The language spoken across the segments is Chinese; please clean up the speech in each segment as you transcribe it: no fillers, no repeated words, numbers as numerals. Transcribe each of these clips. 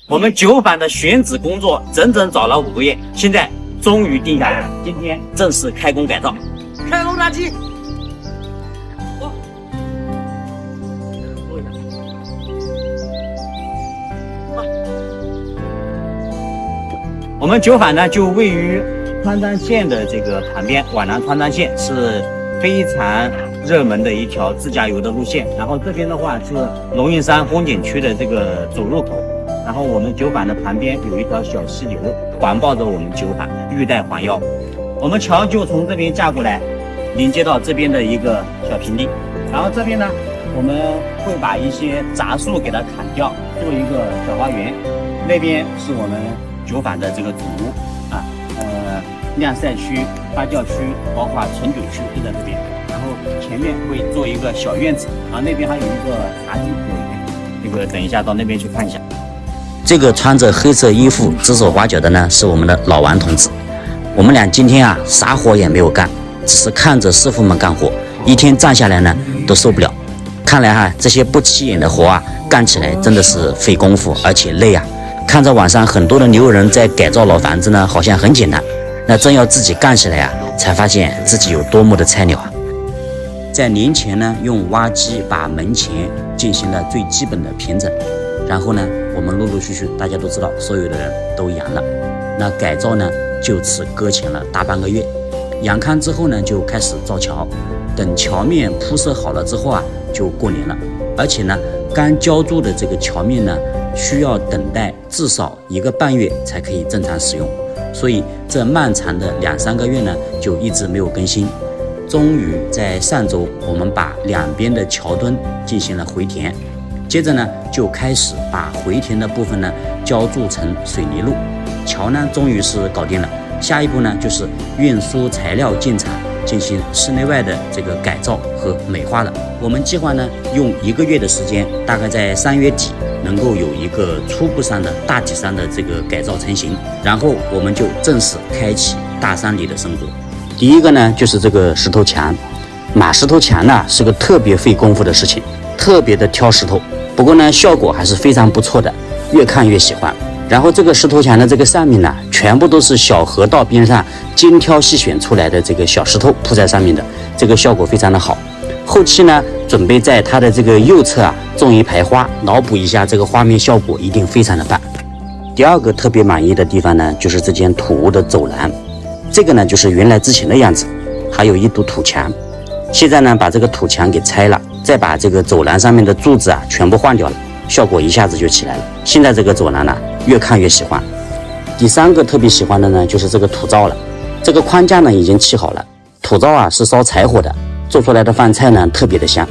我们酒坊的选址工作整整找了5个月，现在终于定下来了。今天正式开工改造，开轰炸机。我们酒坊呢就位于川藏线的这个旁边，皖南川藏线是非常热门的一条自驾游的路线。然后这边的话是龙云山风景区的这个走入口。然后我们酒坊的旁边有一条小溪流环抱着我们酒坊，玉带环绕。我们桥就从这边架过来，连接到这边的一个小平地。然后这边呢，我们会把一些杂树给它砍掉，做一个小花园。那边是我们酒坊的这个主屋啊，晾晒区、发酵区，包括存酒区都在这边。然后前面会做一个小院子，然后那边还有一个茶几座椅，这个等一下到那边去看一下。这个穿着黑色衣服指手画脚的呢，是我们的老王同志。我们俩今天啊，啥活也没有干，只是看着师傅们干活，一天站下来呢都受不了。看来这些不起眼的活啊，干起来真的是费功夫，而且累啊。看着网上很多的牛人在改造老房子呢，好像很简单，那真要自己干起来啊，才发现自己有多么的菜鸟啊。在年前呢，用挖机把门前进行了最基本的平整，然后呢，我们陆陆续续，大家都知道，所有的人都阳了。那改造呢，就此搁浅了大半个月。阳康之后呢，就开始造桥。等桥面铺设好了之后啊，就过年了。而且呢，刚浇筑的这个桥面呢，需要等待至少1个半月才可以正常使用。所以这漫长的2、3个月呢，就一直没有更新。终于在上周，我们把两边的桥墩进行了回填。接着呢，就开始把回填的部分呢浇筑成水泥路，桥呢终于是搞定了。下一步呢就是运输材料进场，进行室内外的这个改造和美化了。我们计划呢用1个月的时间，大概在3月底能够有一个初步上的大体上的这个改造成型，然后我们就正式开启大山里的生活。第一个呢就是这个石头墙，码石头墙呢是个特别费功夫的事情，特别的挑石头。不过呢，效果还是非常不错的，越看越喜欢。然后这个石头墙的这个上面呢，全部都是小河道边上精挑细选出来的这个小石头铺在上面的，这个效果非常的好。后期呢，准备在它的这个右侧啊种一排花，脑补一下这个画面效果一定非常的棒。第二个特别满意的地方呢，就是这间土屋的走廊，这个呢就是原来之前的样子，还有一堵土墙。现在呢，把这个土墙给拆了，再把这个走廊上面的柱子啊全部换掉了，效果一下子就起来了。现在这个走廊呢，越看越喜欢。第3个特别喜欢的呢，就是这个土灶了。这个框架呢已经砌好了，土灶啊是烧柴火的，做出来的饭菜呢特别的香。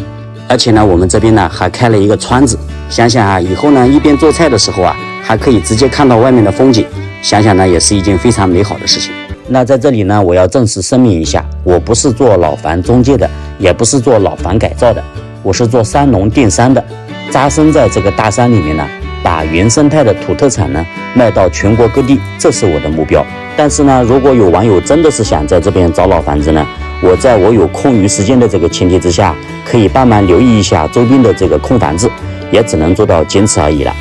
而且呢，我们这边呢还开了一个窗子，想想啊，以后呢一边做菜的时候啊，还可以直接看到外面的风景，想想呢也是一件非常美好的事情。那在这里呢，我要正式声明一下，我不是做老房中介的，也不是做老房改造的，我是做山农电商的，扎身在这个大山里面呢，把原生态的土特产呢卖到全国各地，这是我的目标。但是呢，如果有网友真的是想在这边找老房子呢，我在我有空余时间的这个前提之下，可以帮忙留意一下周边的这个空房子，也只能做到坚持而已了。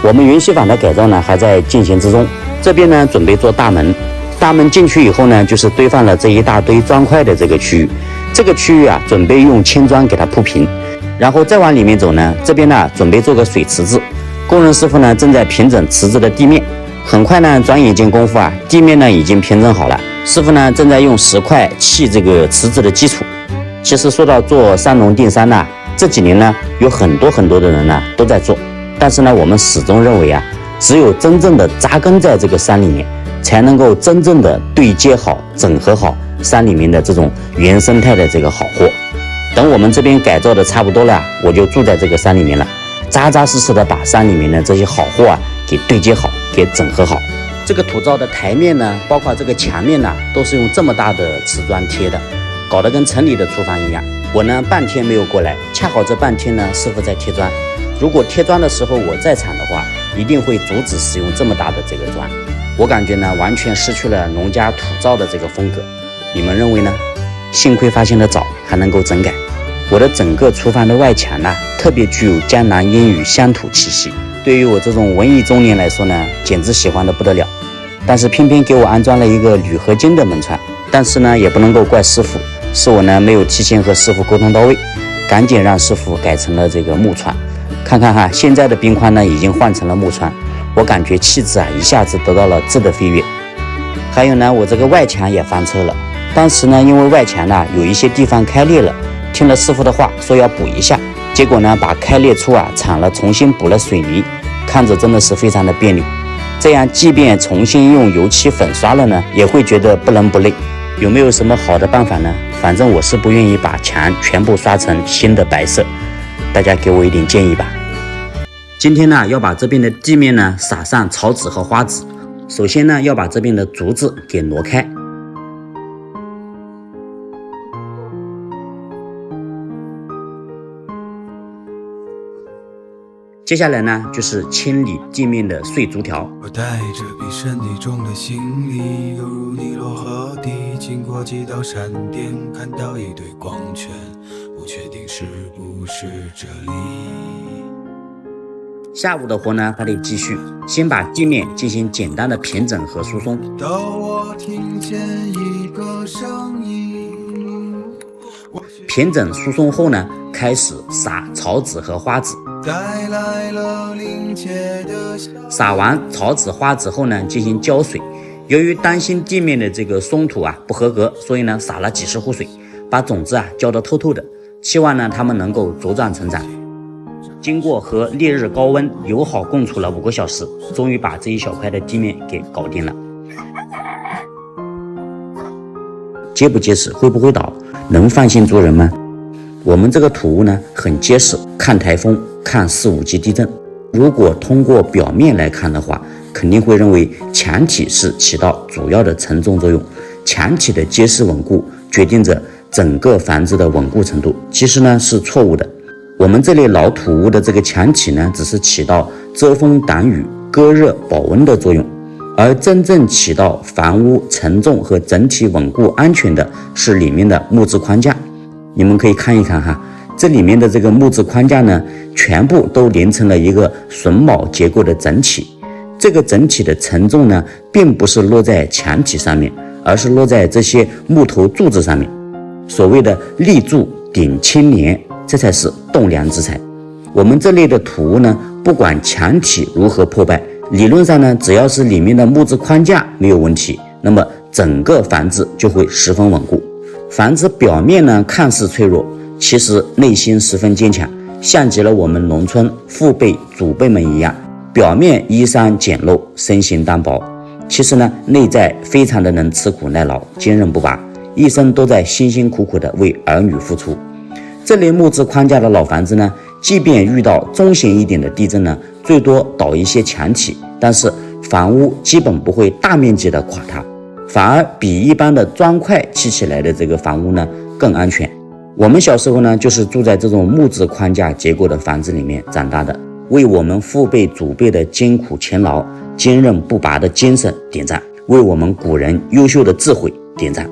我们原西坊的改造呢还在进行之中，这边呢准备做大门。大门进去以后呢，就是堆放了这一大堆砖块的这个区域。这个区域啊，准备用青砖给它铺平，然后再往里面走呢，这边呢准备做个水池子。工人师傅呢正在平整池子的地面，很快呢，转眼间功夫啊，地面呢已经平整好了。师傅呢正在用石块砌这个池子的基础。其实说到做山农电商呢，这几年呢有很多的人呢都在做，但是呢，我们始终认为啊，只有真正的扎根在这个山里面，才能够真正的对接好、整合好山里面的这种原生态的这个好货。等我们这边改造的差不多了，我就住在这个山里面了，扎扎实实的把山里面的这些好货啊给对接好，给整合好。这个土灶的台面呢，包括这个墙面呢，都是用这么大的瓷砖贴的，搞得跟城里的厨房一样。我呢半天没有过来，恰好这半天呢师傅在贴砖。如果贴砖的时候我在场的话，一定会阻止使用这么大的这个砖。我感觉呢，完全失去了农家土灶的这个风格。你们认为呢？幸亏发现的早，还能够整改。我的整个厨房的外墙呢，特别具有江南烟雨乡土气息，对于我这种文艺中年来说呢，简直喜欢的不得了。但是偏偏给我安装了一个铝合金的门窗，但是呢也不能够怪师傅，是我呢没有提前和师傅沟通到位，赶紧让师傅改成了这个木窗。看看哈，现在的边框呢已经换成了木窗，我感觉气质一下子得到了质的飞跃。还有呢，我这个外墙也翻车了，当时呢因为外墙呢有一些地方开裂了，听了师傅的话说要补一下，结果呢把开裂处铲了，重新补了水泥，看着真的是非常的别扭。这样即便重新用油漆粉刷了呢，也会觉得不伦不类。有没有什么好的办法呢？反正我是不愿意把墙全部刷成新的白色，大家给我一点建议吧。今天呢要把这边的地面呢撒上草纸和花纸，首先呢要把这边的竹子给挪开，接下来呢就是清理地面的碎竹条。我带着比身体重的行李，犹如尼罗河底，经过几道闪电，看到一堆光圈，不确定是不是这里。下午的活呢还得继续，先把地面进行简单的平整和疏松。当我听见一个声音，平整疏松后呢，开始撒草纸和花纸。带来了临界的撒完草纸花纸后呢，进行浇水。由于担心地面的这个松土不合格，所以呢撒了几十壶水，把种子浇得透透的，期望呢它们能够茁壮成长。经过和烈日高温友好共处了5个小时，终于把这一小块的地面给搞定了。结不结实，会不会倒，能放心住人吗？我们这个土屋呢很结实，看台风，看4、5级地震。如果通过表面来看的话，肯定会认为墙体是起到主要的承重作用，墙体的结实稳固决定着整个房子的稳固程度，其实呢是错误的。我们这类老土屋的这个墙体呢，只是起到遮风挡雨、隔热保温的作用，而真正起到房屋承重和整体稳固安全的是里面的木质框架。你们可以看一看哈，这里面的这个木质框架呢，全部都连成了一个榫卯结构的整体。这个整体的承重呢，并不是落在墙体上面，而是落在这些木头柱子上面。所谓的立柱顶青年，这才是栋梁之才。我们这类的土屋呢，不管墙体如何破败，理论上呢，只要是里面的木质框架没有问题，那么整个房子就会十分稳固。房子表面呢看似脆弱，其实内心十分坚强，像极了我们农村父辈祖辈们一样，表面衣衫简陋，身形单薄，其实呢内在非常的能吃苦耐劳，坚韧不拔，一生都在辛辛苦苦的为儿女付出。这类木质框架的老房子呢，即便遇到中型一点的地震呢，最多倒一些墙体，但是房屋基本不会大面积的垮塌，反而比一般的砖块砌起来的这个房屋呢更安全。我们小时候呢就是住在这种木质框架结构的房子里面长大的，为我们父辈祖辈的艰苦勤劳、坚韧不拔的精神点赞，为我们古人优秀的智慧点赞。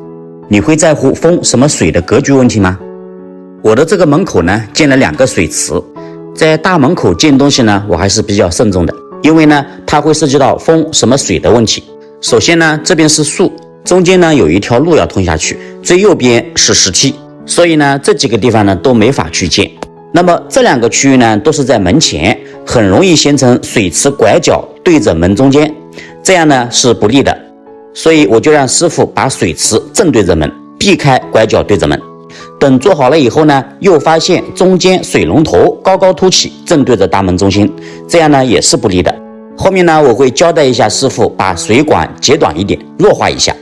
你会在乎风什么水的格局问题吗？我的这个门口呢建了2个水池，在大门口建东西呢我还是比较慎重的，因为呢它会涉及到风什么水的问题。首先呢这边是树，中间呢有一条路要通下去，最右边是石梯，所以呢这几个地方呢都没法去建。那么这2个区域呢都是在门前，很容易形成水池拐角对着门中间，这样呢是不利的，所以我就让师傅把水池正对着门，避开拐角对着门。等做好了以后呢，又发现中间水龙头高高凸起，正对着大门中心，这样呢也是不利的。后面呢我会交代一下师傅把水管截短一点，弱化一下。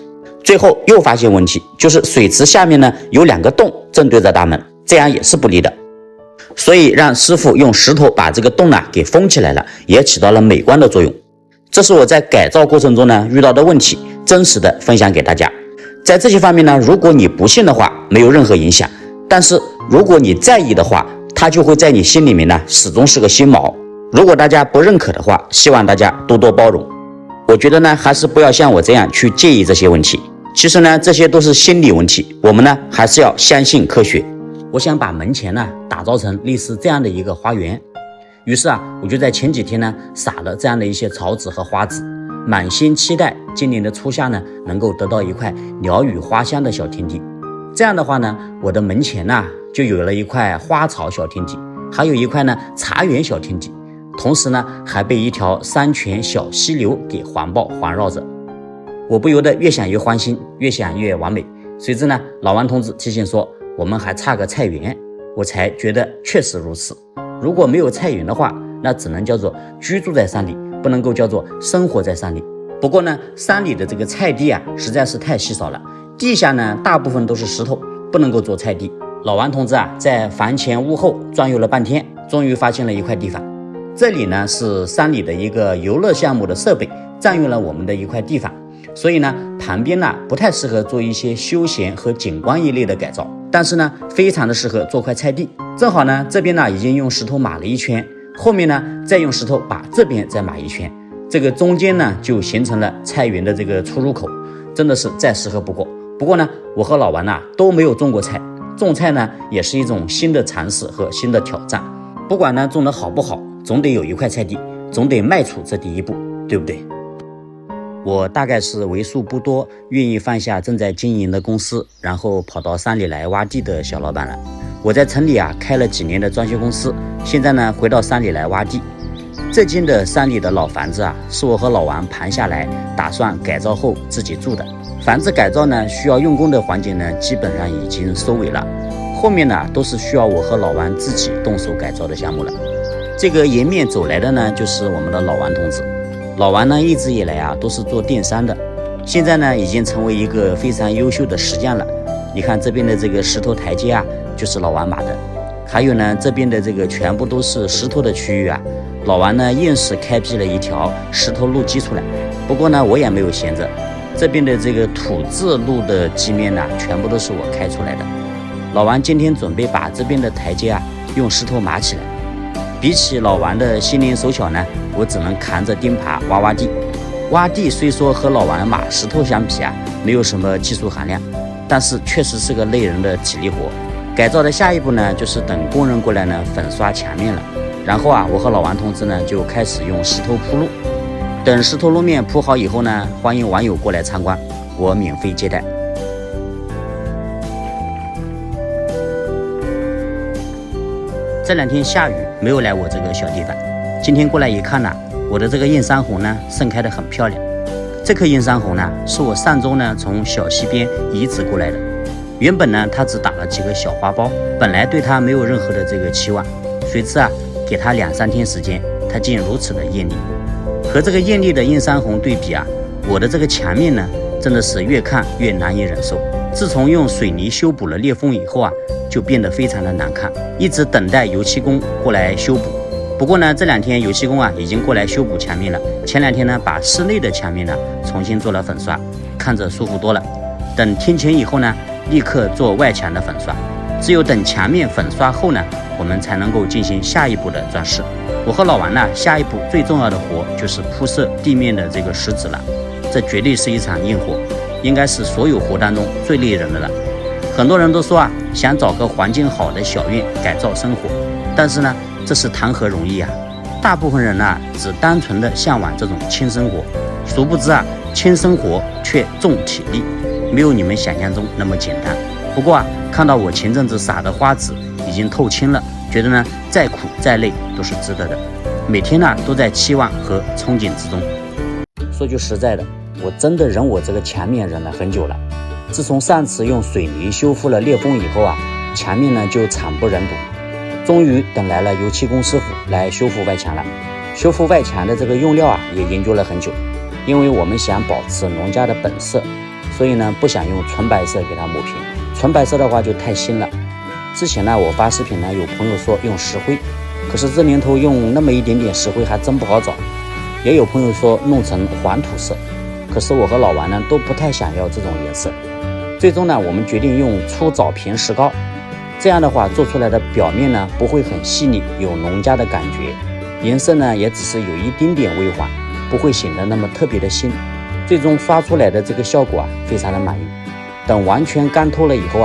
最后又发现问题，就是水池下面呢有2个洞正对着大门，这样也是不利的。所以让师傅用石头把这个洞给封起来了，也起到了美观的作用。这是我在改造过程中呢遇到的问题，真实的分享给大家。在这些方面呢，如果你不信的话，没有任何影响，但是如果你在意的话，它就会在你心里面呢始终是个心锚。如果大家不认可的话，希望大家多多包容。我觉得呢还是不要像我这样去介意这些问题，其实呢这些都是心理问题，我们呢还是要相信科学。我想把门前呢打造成类似这样的一个花园，于是我就在前几天呢撒了这样的一些草籽和花籽，满心期待今年的初夏呢能够得到一块鸟语花香的小天地。这样的话呢，我的门前就有了一块花草小天地，还有一块呢茶园小天地，同时呢还被一条山泉小溪流给环绕着。我不由得越想越欢心，越想越完美。随之呢，老王同志提醒说我们还差个菜园，我才觉得确实如此。如果没有菜园的话，那只能叫做居住在山里，不能够叫做生活在山里。不过呢，山里的这个菜地实在是太稀少了，地下呢大部分都是石头，不能够做菜地。老王同志在房前屋后转悠了半天，终于发现了一块地方。这里呢是山里的一个游乐项目的设备占用了我们的一块地方，所以呢旁边不太适合做一些休闲和景观一类的改造，但是呢非常的适合做块菜地。正好呢这边已经用石头码了一圈，后面呢再用石头把这边再码一圈，这个中间呢就形成了菜园的这个出入口，真的是再适合不过。不过呢我和老王都没有种过菜，种菜呢也是一种新的尝试和新的挑战。不管呢种得好不好，总得有一块菜地，总得迈出这第一步，对不对？我大概是为数不多愿意放下正在经营的公司，然后跑到山里来挖地的小老板了。我在城里开了几年的装修公司，现在呢回到山里来挖地。这间的山里的老房子是我和老王盘下来打算改造后自己住的。房子改造呢需要用工的环节呢基本上已经收尾了，后面呢都是需要我和老王自己动手改造的项目了。这个迎面走来的呢就是我们的老王同志。老王呢一直以来都是做电商的，现在呢已经成为一个非常优秀的石匠了。你看这边的这个石头台阶就是老王码的，还有呢这边的这个全部都是石头的区域老王呢硬是开辟了一条石头路基出来。不过呢我也没有闲着，这边的这个土质路的基面全部都是我开出来的。老王今天准备把这边的台阶用石头码起来。比起老王的心灵手巧呢，我只能扛着钉耙挖地。挖地虽说和老王码石头相比没有什么技术含量，但是确实是个累人的体力活。改造的下一步呢，就是等工人过来呢粉刷墙面了。然后我和老王同志呢就开始用石头铺路。等石头路面铺好以后呢，欢迎网友过来参观，我免费接待。这2天下雨，没有来我这个小地方。今天过来一看我的这个映山红呢盛开得很漂亮。这棵映山红呢是我上周呢从小溪边移植过来的。原本呢它只打了几个小花苞，本来对它没有任何的这个期望，谁知给它2-3天时间，它竟如此的艳丽。和这个艳丽的映山红对比我的这个墙面呢真的是越看越难以忍受。自从用水泥修补了裂缝以后就变得非常的难看，一直等待油漆工过来修补。不过呢这2天油漆工已经过来修补墙面了。前2天呢把室内的墙面呢重新做了粉刷，看着舒服多了。等天晴以后呢立刻做外墙的粉刷，只有等墙面粉刷后呢我们才能够进行下一步的装饰。我和老王呢下一步最重要的活就是铺设地面的这个石子了。这绝对是一场硬活，应该是所有活当中最累人的了。很多人都说想找个环境好的小院改造生活，但是呢这是谈何容易大部分人只单纯的向往这种轻生活，殊不知轻生活却重体力，没有你们想象中那么简单。不过看到我前阵子撒的花籽已经透青了，觉得呢再苦再累都是值得的。每天都在期望和憧憬之中。说句实在的，我真的忍我这个墙面忍了很久了。自从上次用水泥修复了裂缝以后墙面呢就惨不忍睹。终于等来了油漆工师傅来修复外墙了。修复外墙的这个用料也研究了很久，因为我们想保持农家的本色，所以呢不想用纯白色给它抹平，纯白色的话就太新了。之前我发视频有朋友说用石灰，可是这年头用那么一点点石灰还真不好找。也有朋友说弄成黄土色，可是我和老王都不太想要这种颜色。最终我们决定用粗枣平石膏，这样的话做出来的表面不会很细腻，有农家的感觉，颜色也只是有一丁点微黄，不会显得那么特别的新。最终刷出来的这个效果非常的满意。等完全干透了以后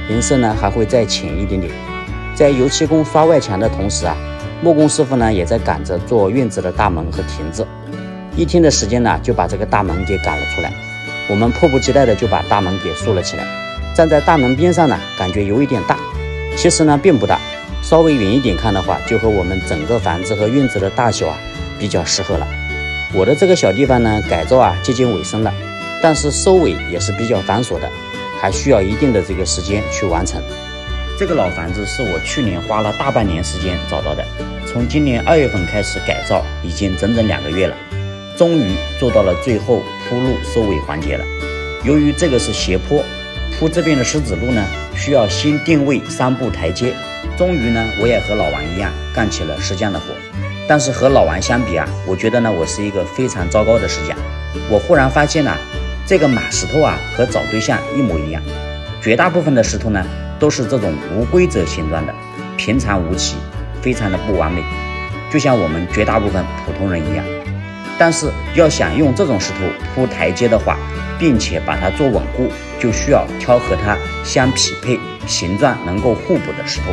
颜色还会再浅一点点。在油漆工刷外墙的同时木工师傅呢也在赶着做院子的大门和亭子，一天的时间呢就把这个大门给赶了出来。我们迫不及待的就把大门给竖了起来。站在大门边上呢，感觉有一点大，其实呢并不大，稍微远一点看的话，就和我们整个房子和院子的大小比较适合了。我的这个小地方呢改造接近尾声了，但是收尾也是比较繁琐的，还需要一定的这个时间去完成。这个老房子是我去年花了大半年时间找到的，从今年2月份开始改造，已经整整2个月了，终于做到了最后铺路收尾环节了。由于这个是斜坡，铺这边的石子路呢需要先定位3步台阶，终于呢我也和老王一样干起了石匠的活。但是和老王相比我觉得呢我是一个非常糟糕的石匠。我忽然发现这个码石头和找对象一模一样，绝大部分的石头呢都是这种无规则形状的，平常无奇，非常的不完美，就像我们绝大部分普通人一样。但是要想用这种石头铺台阶的话，并且把它做稳固，就需要挑和它相匹配、形状能够互补的石头。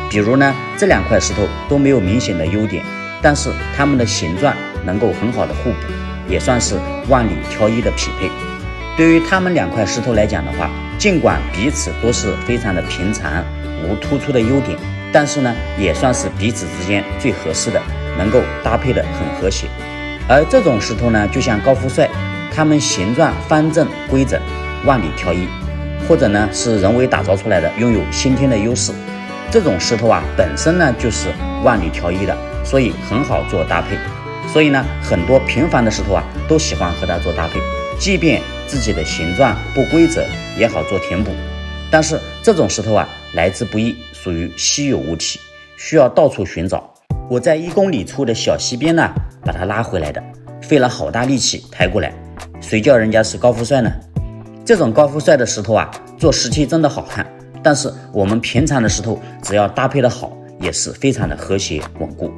比如呢，这2块石头都没有明显的优点，但是它们的形状能够很好的互补，也算是万里挑一的匹配。对于它们2块石头来讲的话，尽管彼此都是非常的平常，无突出的优点，但是呢，也算是彼此之间最合适的，能够搭配的很和谐。而这种石头呢，就像高富帅，它们形状方正规整，万里挑一，或者呢是人为打造出来的，拥有先天的优势。这种石头本身呢就是万里挑一的，所以很好做搭配。所以呢，很多平凡的石头都喜欢和它做搭配，即便自己的形状不规则，也好做填补。但是这种石头来之不易，属于稀有物体，需要到处寻找。我在1公里处的小溪边把它拉回来的，费了好大力气抬过来，谁叫人家是高富帅呢？这种高富帅的石头做石器真的好看，但是我们平常的石头只要搭配的好，也是非常的和谐稳固。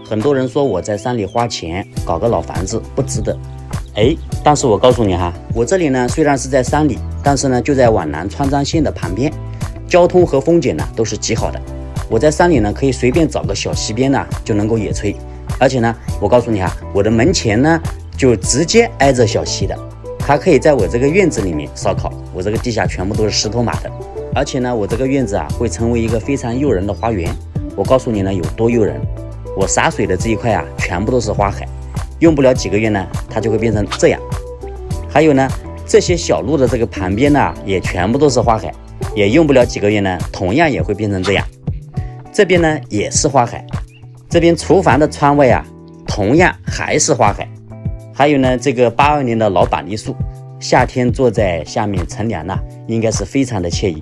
很多人说我在山里花钱搞个老房子不值得，但是我告诉你我这里呢虽然是在山里，但是呢就在皖南川藏线的旁边，交通和风景呢都是极好的。我在山里呢可以随便找个小溪边就能够野炊，而且呢我告诉你我的门前呢就直接挨着小溪的，还可以在我这个院子里面烧烤，我这个地下全部都是石头码的，而且呢我这个院子会成为一个非常诱人的花园。我告诉你呢有多诱人，我洒水的这一块全部都是花海，用不了几个月呢它就会变成这样。还有呢这些小路的这个旁边也全部都是花海，也用不了几个月呢同样也会变成这样。这边呢也是花海，这边厨房的窗外同样还是花海。还有呢这个82年的老板栗树，夏天坐在下面乘凉应该是非常的惬意。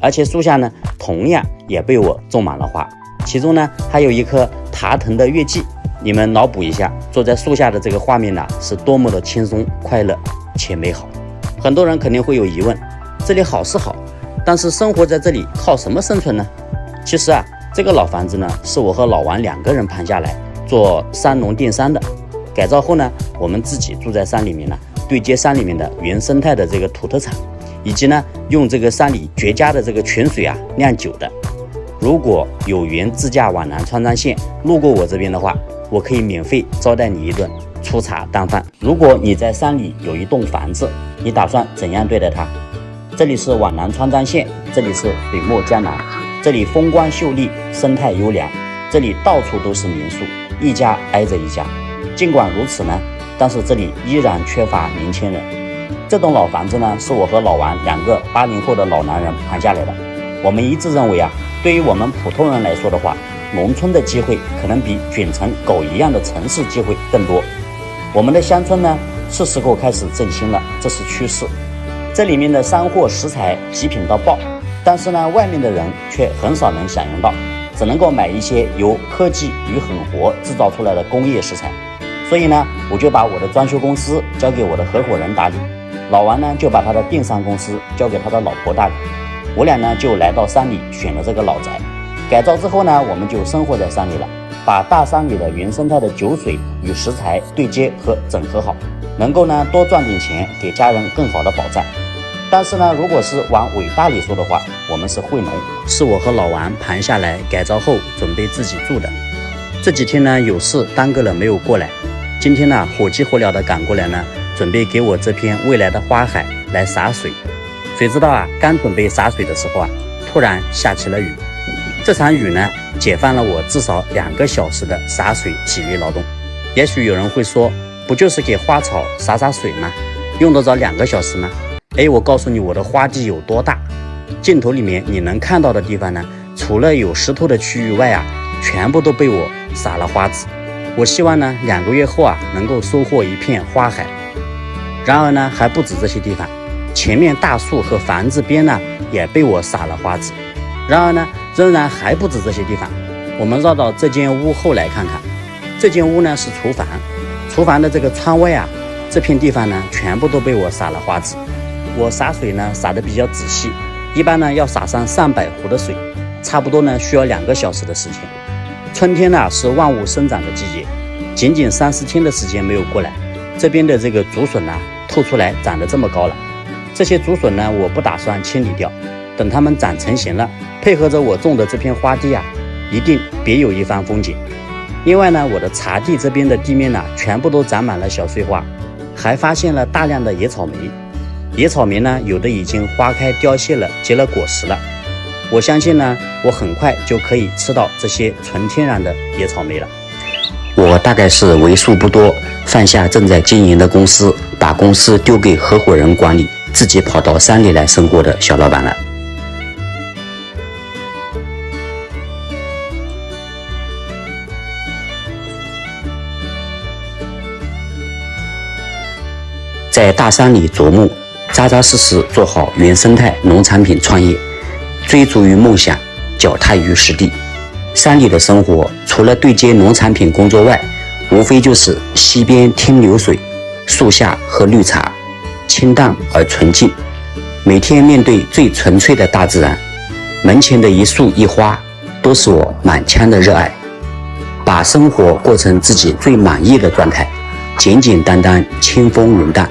而且树下呢同样也被我种满了花，其中呢还有一棵爬藤的月季，你们脑补一下坐在树下的这个画面是多么的轻松快乐且美好。很多人肯定会有疑问，这里好是好，但是生活在这里靠什么生存呢？其实这个老房子呢是我和老王2个人盘下来做山农电商的，改造后呢我们自己住在山里面对接山里面的原生态的这个土特产，以及呢用这个山里绝佳的这个泉水酿酒的。如果有缘自驾皖南川藏线路过我这边的话，我可以免费招待你一顿粗茶淡饭。如果你在山里有一栋房子，你打算怎样对待它？这里是皖南川藏线，这里是水墨江南，这里风光秀丽，生态优良，这里到处都是民宿，一家挨着一家。尽管如此呢，但是这里依然缺乏年轻人。这栋老房子呢是我和老王2个80后的老男人盘下来的。我们一致认为对于我们普通人来说的话，农村的机会可能比卷成狗一样的城市机会更多。我们的乡村呢是时候开始振兴了，这是趋势。这里面的山货食材极品到爆，但是呢外面的人却很少能享用到，只能够买一些由科技与狠活制造出来的工业食材。所以呢我就把我的装修公司交给我的合伙人打理，老王呢就把他的电商公司交给他的老婆打理。我俩呢就来到山里选了这个老宅，改造之后呢我们就生活在山里了，把大山里的原生态的酒水与食材对接和整合好，能够呢多赚点钱，给家人更好的保障。但是呢如果是往伟大里说的话，我我们是惠农，是我和老王盘下来改造后准备自己住的。这几天呢有事耽搁了没有过来，今天呢火急火燎的赶过来呢，准备给我这片未来的花海来洒水。谁知道啊，刚准备洒水的时候啊，突然下起了雨。这场雨呢，解放了我至少2个小时的洒水体力劳动。也许有人会说，不就是给花草洒水吗？用得着2个小时吗？我告诉你，我的花地有多大。镜头里面你能看到的地方呢，除了有石头的区域外啊，全部都被我撒了花籽。我希望呢，2个月后啊，能够收获一片花海。然而呢，还不止这些地方，前面大树和房子边呢，也被我撒了花籽。然而呢，仍然还不止这些地方。我们绕到这间屋后来看看，这间屋呢是厨房，厨房的这个窗外啊，这片地方呢，全部都被我撒了花籽。我洒水呢，洒得比较仔细，一般呢要洒上300壶的水，差不多呢需要2个小时的时间。春天呢是万物生长的季节，仅仅30天的时间没有过来，这边的这个竹笋呢透出来长得这么高了。这些竹笋呢，我不打算清理掉，等它们长成型了，配合着我种的这片花地啊，一定别有一番风景。另外呢，我的茶地这边的地面呢，全部都长满了小碎花，还发现了大量的野草莓。野草莓呢，有的已经花开凋谢了，结了果实了。我相信呢，我很快就可以吃到这些纯天然的野草莓了。我大概是为数不多放下正在经营的公司，把公司丢给合伙人管理，自己跑到山里来生活的小老板了。在大山里啄木，扎扎实实做好原生态农产品创业，追逐于梦想，脚踏于实地。山里的生活，除了对接农产品工作外，无非就是溪边听流水，树下喝绿茶，清淡而纯净。每天面对最纯粹的大自然，门前的一树一花，都是我满腔的热爱。把生活过成自己最满意的状态，简简单单，清风云淡，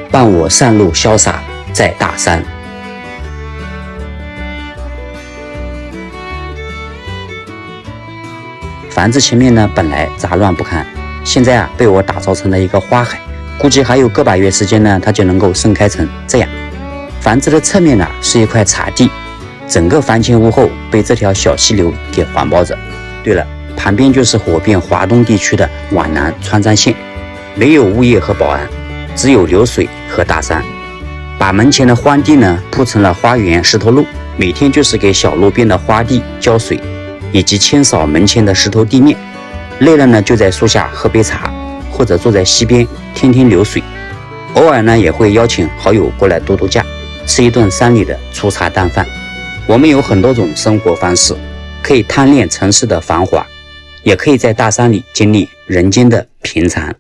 伴我上路潇洒在大山。房子前面呢，本来杂乱不堪，现在啊，被我打造成了一个花海，估计还有个把月时间呢，它就能够盛开成这样。房子的侧面呢，是一块茶地，整个房前屋后被这条小溪流给环抱着。对了，旁边就是火遍华东地区的皖南川藏线，没有物业和保安，只有流水和大山。把门前的荒地呢铺成了花园石头路，每天就是给小路边的花地浇水，以及清扫门前的石头地面。累了呢，就在树下喝杯茶，或者坐在溪边听听流水。偶尔呢，也会邀请好友过来度假，吃一顿山里的粗茶淡饭。我们有很多种生活方式，可以贪恋城市的繁华，也可以在大山里经历人间的平常。